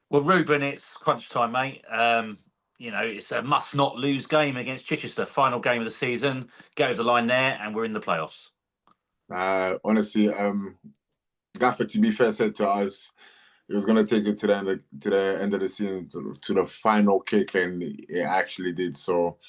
Well, Ruben, it's crunch time, mate. It's a must-not-lose game against Chichester. Final game of the season. Get over the line there, and we're in the playoffs. Honestly, Gaffer, to be fair, said to us he was going to take it to the end of the season, to the final kick, and it actually did. So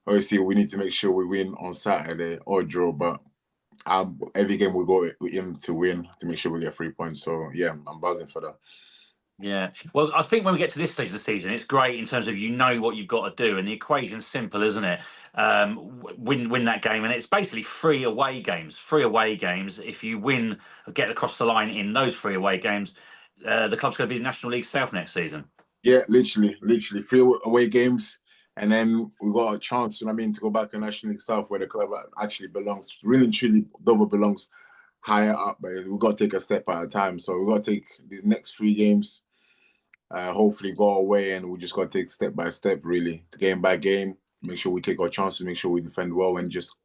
obviously, we need to make sure we win on Saturday or draw. But every game we go with him to win to make sure we get 3 points. So yeah, I'm buzzing for that. Yeah. Well, I think when we get to this stage of the season, it's great in terms of what you've got to do, and the equation's simple, isn't it? Win that game, and it's basically three away games. Three away games. If you win, get across the line in those three away games, the club's going to be National League South next season. Yeah, literally, three away games, and then we got a chance. You know what I mean, to go back to National League South, where the club actually belongs. Really and truly, Dover belongs higher up, but we got to take a step at a time. So we got to take these next three games. Hopefully go away, and we just got to take step by step, really, game by game. Make sure we take our chances, make sure we defend well, and just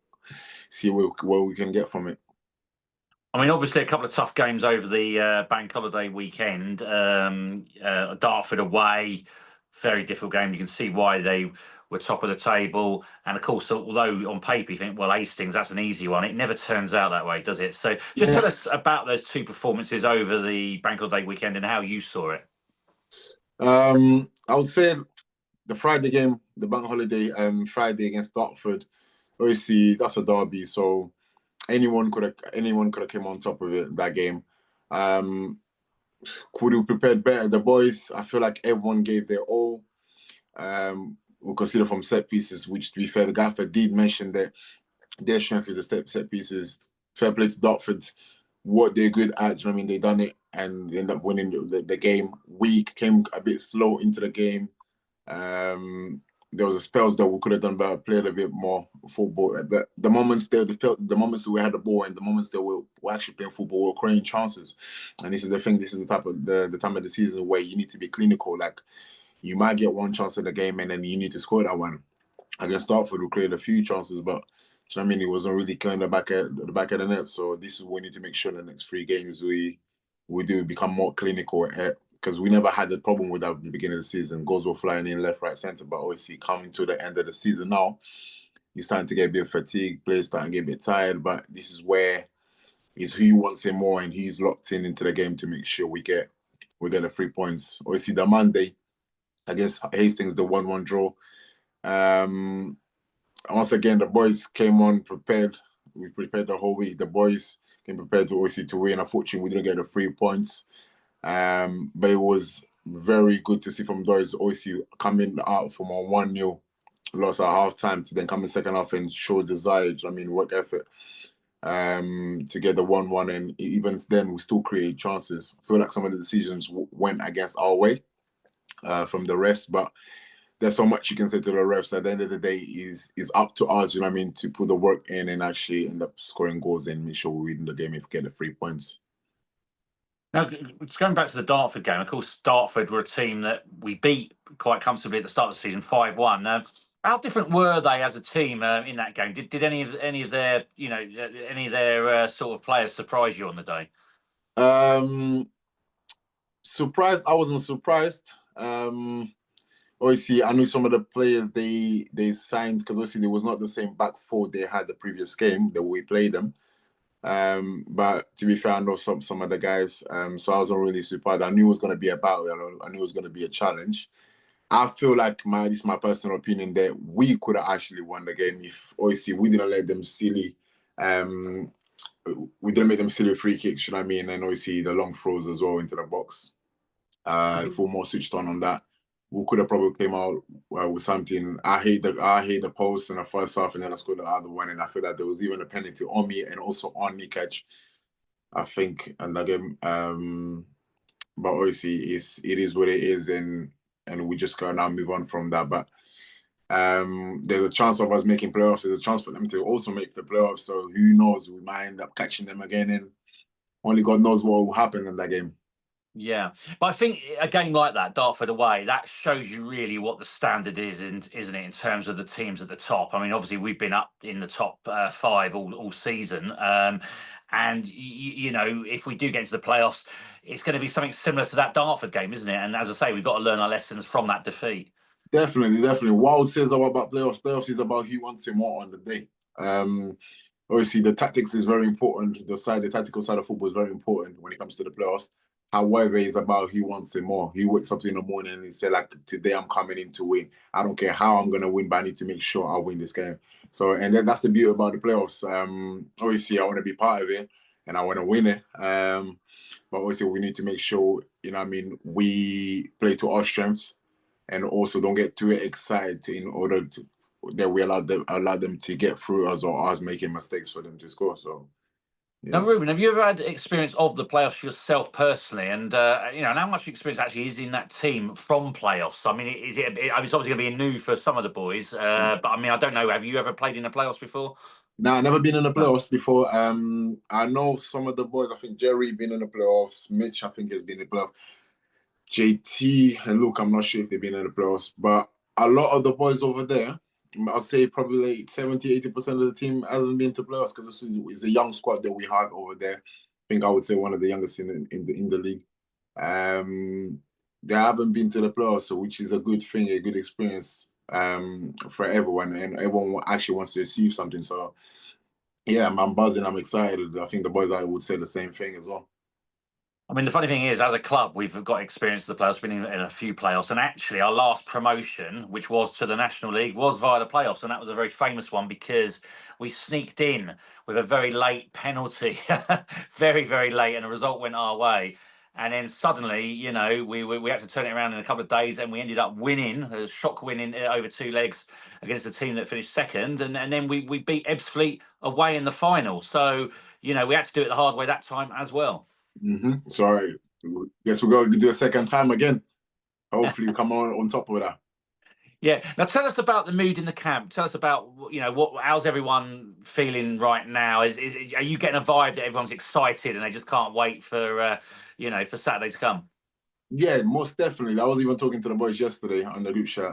see where we can get from it. I mean, obviously, a couple of tough games over the bank holiday weekend. Dartford away, very difficult game. You can see why they were top of the table. And of course, although on paper you think, well, Hastings, that's an easy one, it never turns out that way, does it? So just tell us about those two performances over the bank holiday weekend and how you saw it. I would say the Friday game, the bank holiday, Friday against Dartford. Obviously, that's a derby, so anyone could have came on top of it that game. Could have prepared better. The boys, I feel like everyone gave their all. We consider from set pieces, which, to be fair, the gaffer did mention that their strength is the set pieces. Fair play to Dartford, what they're good at. You know what I mean? They done it and they end up winning the game. We came a bit slow into the game. There was a spells that we could have done better, played a bit more football. But the moments the moments we had the ball, and the moments that we're actually playing football, we're creating chances. And this is the thing. This is the type of the time of the season where you need to be clinical. Like, you might get one chance in the game, and then you need to score that one. Against Dartford, we created a few chances, but you know what I mean, it wasn't really going the back of the net. So this is what we need to make sure in the next three games we do become more clinical, because we never had the problem with that at the beginning of the season. Goals were flying in left, right, centre, but obviously coming to the end of the season now, you're starting to get a bit fatigued, players starting to get a bit tired. But this is where is who wants it more, and he's locked into the game to make sure we get the 3 points. Obviously, the Monday against Hastings, the 1-1 draw. Once again, the boys came on prepared. We prepared the whole week. The boys came prepared to obviously to win. Unfortunately, we didn't get the 3 points. But it was very good to see from those obviously coming out from a 1-0 loss at half time to then come in second half and show desire. I mean, work effort to get the 1-1, and even then we still create chances. I feel like some of the decisions went against our way from the rest, but there's so much you can say to the refs. At the end of the day, is up to us, you know what I mean, to put the work in and actually end up scoring goals and make sure we win the game if we get the 3 points. Now, going back to the Dartford game, of course, Dartford were a team that we beat quite comfortably at the start of the season, 5-1. How different were they as a team in that game? Did any of their sort of players surprise you on the day? Surprised? I wasn't surprised. Obviously, I knew some of the players they signed, because obviously there was not the same back four they had the previous game that we played them. But to be fair, I know some of the guys, so I wasn't really surprised. I knew it was going to be a battle. I knew it was going to be a challenge. I feel like this is my personal opinion, that we could have actually won the game if obviously we didn't let them silly. We didn't make them silly free kicks, you know what I mean, and obviously the long throws as well into the box. If we're more switched on that, we could have probably came out with something. I hate the post in the first half, and then I scored the other one, and I feel that there was even a penalty on me and also on me catch, I think, and that game. But obviously, it is what it is, and we just gotta now move on from that. But there's a chance of us making playoffs. There's a chance for them to also make the playoffs. So who knows? We might end up catching them again, and only God knows what will happen in that game. Yeah, but I think a game like that, Dartford away, that shows you really what the standard is, isn't it, in terms of the teams at the top? I mean, obviously we've been up in the top 5 all season, and if we do get into the playoffs, it's going to be something similar to that Dartford game, isn't it? And as I say, we've got to learn our lessons from that defeat. Definitely, definitely. What I would say is about playoffs. Playoffs is about who wants it more on the day. Um, Obviously, the tactics is very important. The tactical side of football is very important when it comes to the playoffs. However, it's about who wants it more. He wakes up in the morning and he said, like, today I'm coming in to win. I don't care how I'm going to win, but I need to make sure I win this game. So, and then that's the beauty about the playoffs. Obviously, I want to be part of it and I want to win it. But obviously, we need to make sure, we play to our strengths and also don't get too excited in order to that we allow them to get through us or us making mistakes for them to score. So Now, yeah. Ruben, have you ever had experience of the playoffs yourself personally? And and how much experience actually is in that team from playoffs? I mean, it's obviously going to be new for some of the boys, but I mean, I don't know. Have you ever played in the playoffs before? Nah, I've never been in the No. playoffs before. I know some of the boys. I think Jerry been in the playoffs. Mitch, I think, has been in the playoffs. JT and Luke, I'm not sure if they've been in the playoffs, but a lot of the boys over there, I'll say probably like 70-80% of the team hasn't been to playoffs because it's a young squad that we have over there. I think I would say one of the youngest in the league. They haven't been to the playoffs, so which is a good thing, a good experience for everyone, and everyone actually wants to achieve something. So yeah, I'm buzzing, I'm excited. I think the boys I would say the same thing as well. I mean, the funny thing is, as a club, we've got experience of the playoffs, been in a few playoffs, and actually, our last promotion, which was to the National League, was via the playoffs, and that was a very famous one because we sneaked in with a very late penalty, very very late, and the result went our way. And then suddenly, we had to turn it around in a couple of days, and we ended up winning, a shock winning over two legs against the team that finished second, and then we beat Ebbsfleet away in the final. So we had to do it the hard way that time as well. So I guess we're going to do a second time again. Hopefully, we come on top of that. Yeah. Now tell us about the mood in the camp. Tell us about how's everyone feeling right now? Is are you getting a vibe that everyone's excited and they just can't wait for for Saturday to come? Yeah, most definitely. I was even talking to the boys yesterday on the group chat.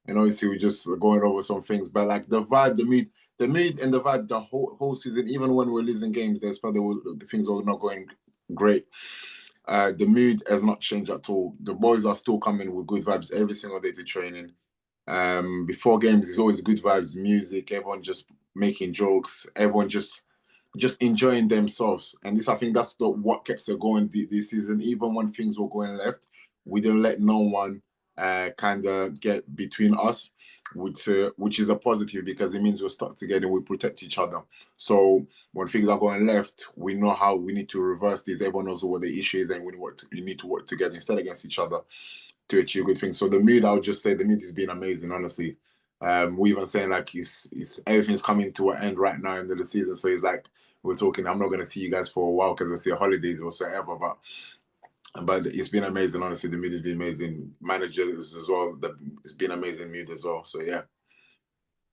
And obviously we're going over some things, but like the vibe, the mood and the vibe, the whole season, even when we're losing games, there's probably the things are not going great. The mood has not changed at all. The boys are still coming with good vibes every single day to training. Before games, it's always good vibes, music, everyone just making jokes, everyone just enjoying themselves. And this, I think, that's what kept us going this season. Even when things were going left, we didn't let no one kind of get between us, which is a positive because it means we're stuck together and we protect each other. So when things are going left, we know how we need to reverse this. Everyone knows what the issue is, and we need to work together instead against each other to achieve good things. So the mood, I would just say the mood has been amazing, honestly. We even saying like it's everything's coming to an end right now into the season. So it's like we're talking, I'm not gonna see you guys for a while because I see holidays or whatever. But it's been amazing, honestly. The mood has been amazing. Managers as well, it's been amazing mood as well. So yeah.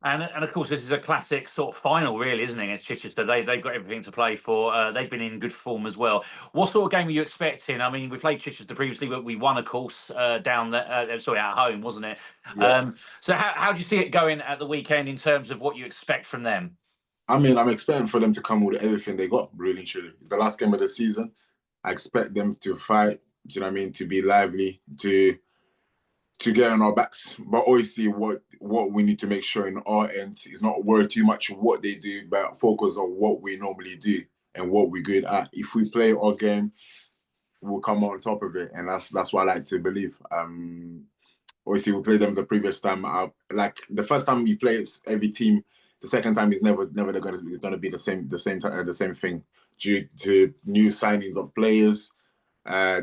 And of course, this is a classic sort of final, really, isn't it? Against Chichester, they've got everything to play for. They've been in good form as well. What sort of game are you expecting? I mean, we played Chichester previously, but we won, of course, down there. Sorry, at home, wasn't it? Yeah. So how do you see it going at the weekend in terms of what you expect from them? I mean, I'm expecting for them to come with everything they got, really and truly. It's the last game of the season. I expect them to fight, do you know what I mean, to be lively, to get on our backs. But obviously what we need to make sure in our end is not worry too much what they do, but focus on what we normally do and what we're good at. If we play our game, we'll come on top of it. And that's what I like to believe. Obviously we played them the previous time. Like the first time we play every team, the second time is never gonna be the same thing due to new signings of players,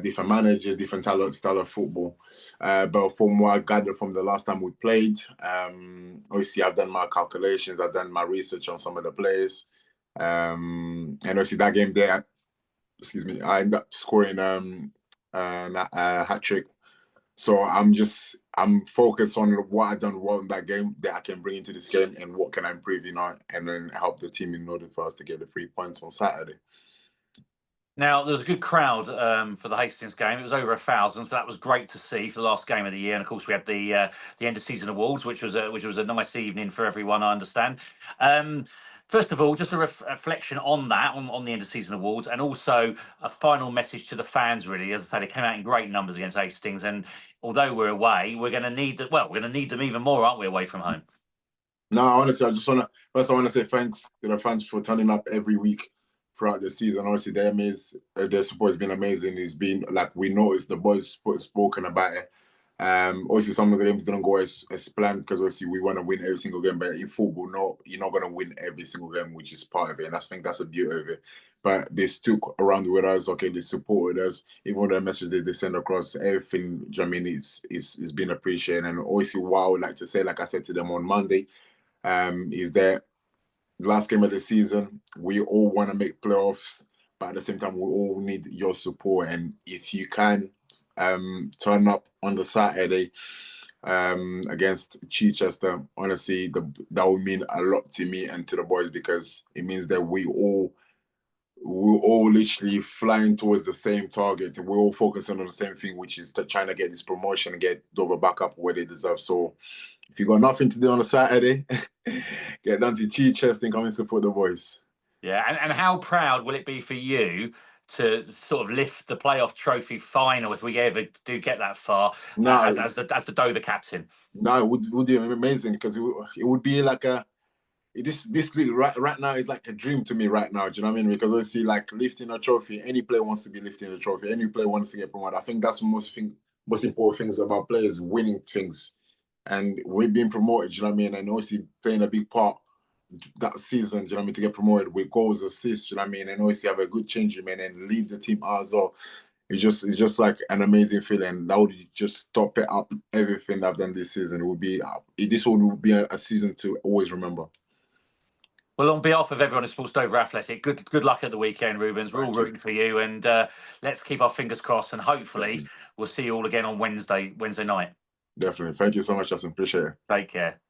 different managers, different style of football. But from what I gathered from the last time we played, obviously I've done my calculations, I've done my research on some of the players, and obviously that game there, excuse me, I ended up scoring a hat trick. So I'm focused on what I done well in that game that I can bring into this game and what can I improve, and then help the team in order for us to get the 3 points on Saturday. Now, there was a good crowd for the Hastings game. It was over 1,000, so that was great to see for the last game of the year. And of course, we had the end of season awards, which was a nice evening for everyone. I understand. First of all, just a reflection on that, on the end of season awards, and also a final message to the fans. Really, as I say, they came out in great numbers against Hastings, and although we're away, we're going to need them. Well, we're going to need them even more, aren't we, away from home? No, honestly, I want to say thanks to the fans for turning up every week throughout the season. Honestly, their support has been amazing. It's been like we noticed the boys spoken about it. Obviously, some of the games didn't go as planned because obviously we want to win every single game. But in football, no, you're not going to win every single game, which is part of it. And I think that's the beauty of it. But they stuck around with us. Okay, they supported us. Even the message they send across, everything. I mean, it's been appreciated. And obviously, what I would like to say, like I said to them on Monday, is that last game of the season, we all want to make playoffs, but at the same time, we all need your support. And if you can turn up on the Saturday against Chichester, honestly, that would mean a lot to me and to the boys because it means that we're all literally flying towards the same target. We're all focusing on the same thing, which is trying to get this promotion and get Dover back up where they deserve. So if you got nothing to do on a Saturday, get down to Chichester and come and support the boys. Yeah, and how proud will it be for you to sort of lift the playoff trophy final if we ever do get that far No, as the Dover captain? no, it would be amazing because it would be like this league right now is like a dream to me right now. Do you know what I mean? Because obviously, like lifting a trophy, any player wants to be lifting a trophy. Any player wants to get promoted. I think that's the most important things about players winning things, and we're being promoted. Do you know what I mean? And obviously playing a big part that season. Do you know what I mean? To get promoted with goals, assists. Do you know what I mean? And obviously have a good change, man, and lead the team out as well. It's just like an amazing feeling. That would just top it up everything I've done this season. It would be this would be a season to always remember. Well, on behalf of everyone at Sports Dover Athletic, good luck at the weekend, Rubens. We're all rooting for you, and let's keep our fingers crossed. And hopefully, we'll see you all again on Wednesday night. Definitely. Thank you so much, Justin. Appreciate it. Take care.